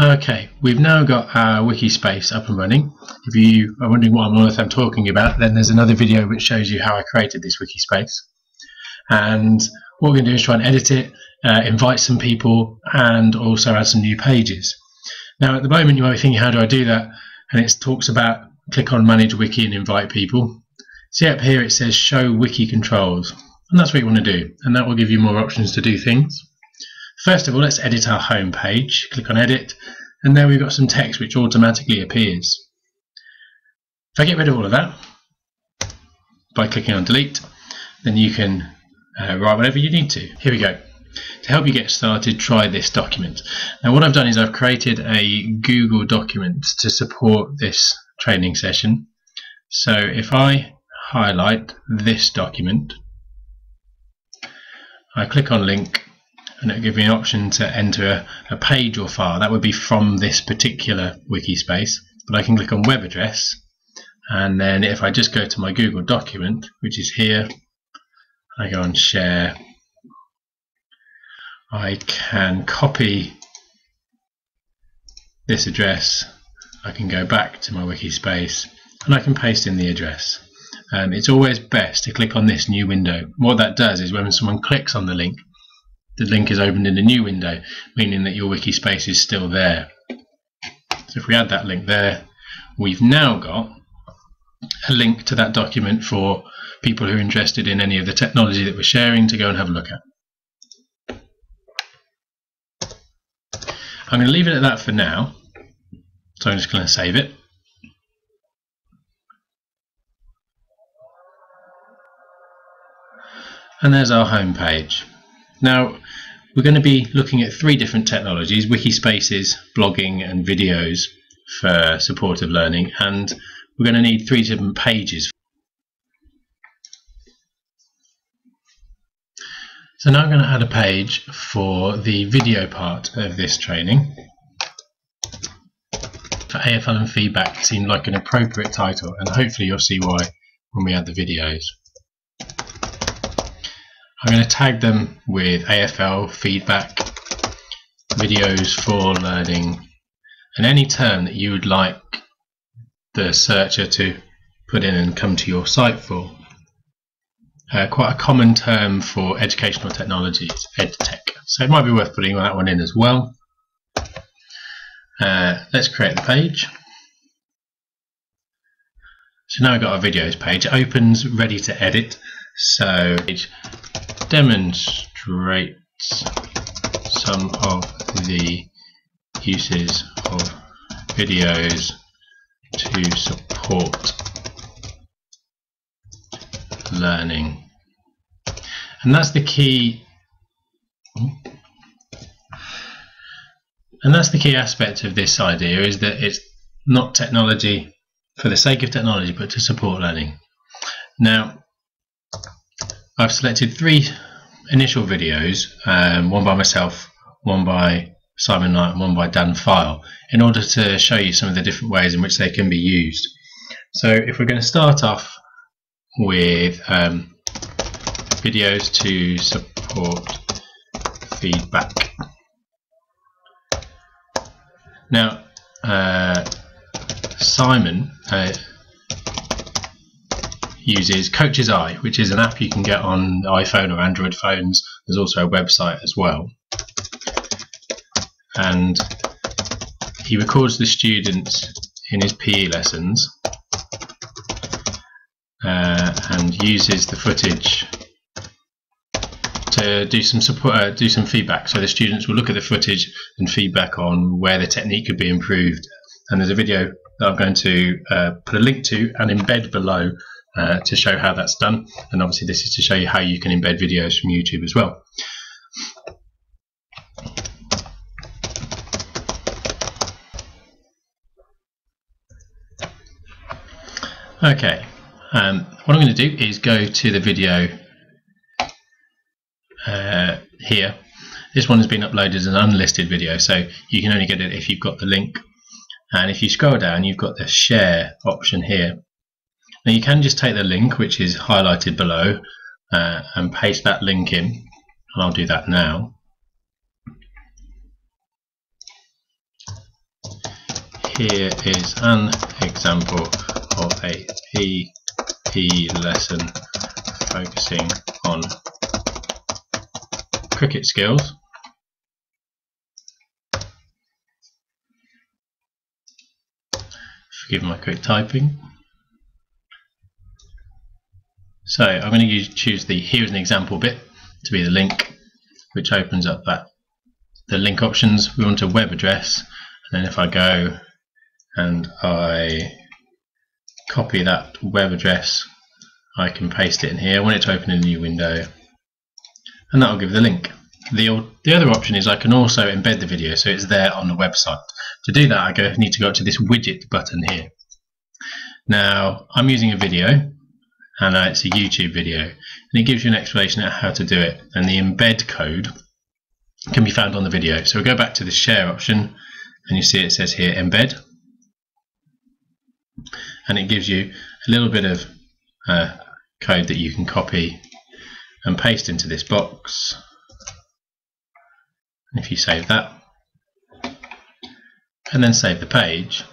Okay, we've now got our Wikispace up and running. If you are wondering what on earth I'm talking about, then there's another video which shows you how I created this Wikispace. And what we're going to do is try and edit it, invite some people, and also add some new pages. Now at the moment you might be thinking, how do I do that? And it talks about click on Manage Wiki and invite people. See up here it says Show Wiki Controls, and that's what you want to do, and that will give you more options to do things. First of all, let's edit our home page. Click on Edit, and there we've got some text which automatically appears. If I get rid of all of that by clicking on Delete, then you can write whatever you need to. Here we go. To help you get started, try this document. Now what I've done is I've created a Google document to support this training session. So if I highlight this document, I click on Link, and it'll give me an option to enter a page or file. That would be from this particular Wikispace, but I can click on web address, and then if I just go to my Google document, which is here, I go on share, I can copy this address, I can go back to my Wikispace, and I can paste in the address. It's always best to click on this new window. What that does is when someone clicks on the link is opened in a new window, meaning that your Wikispace is still there. So if we add that link there, we've now got a link to that document for people who are interested in any of the technology that we're sharing to go and have a look at. I'm going to leave it at that for now, so I'm just going to save it. And there's our home page. Now we're going to be looking at 3 different technologies: Wikispaces, blogging and videos for supportive learning, and we're going to need 3 different pages. So now I'm going to add a page for the video part of this training. For AFL and feedback seemed like an appropriate title, and hopefully you'll see why when we add the videos. I'm going to tag them with AFL, feedback, videos for learning, and any term that you would like the searcher to put in and come to your site for. Quite a common term for educational technology is EdTech, so it might be worth putting that one in as well. Let's create the page. So now I've got our videos page. It opens ready to edit, so it demonstrates some of the uses of videos to support learning, and that's the key. And that's the key aspect of this idea, is that it's not technology for the sake of technology, but to support learning. Now I've selected 3 initial videos, one by myself, one by Simon Knight and one by Dan File, in order to show you some of the different ways in which they can be used. So if we're going to start off with videos to support feedback. Now Simon uses Coach's Eye, which is an app you can get on iPhone or Android phones. There's also a website as well, and he records the students in his PE lessons and uses the footage to do some support, do some feedback. So the students will look at the footage and feedback on where the technique could be improved. And there's a video that I'm going to put a link to and embed below to show how that's done, and obviously this is to show you how you can embed videos from YouTube as well. Okay, what I'm going to do is go to the video here. This one has been uploaded as an unlisted video, so you can only get it if you've got the link, and if you scroll down you've got the share option here. Now you can just take the link, which is highlighted below, and paste that link in, and I'll do that now. here is an example of a PE lesson focusing on cricket skills. Forgive my quick typing. So I'm going to choose the here's an example bit to be the link, which opens up the link options. We want a web address, and then if I go and I copy that web address, I can paste it in here. I want it to open in a new window, and that will give the link. The other option is I can also embed the video so it's there on the website. To do that, I need to go up to this widget button here. Now I'm using a video, and it's a YouTube video, and it gives you an explanation of how to do it, and the embed code can be found on the video. So we'll go back to the share option, and you see it says here embed, and it gives you a little bit of code that you can copy and paste into this box. And if you save that and then save the page,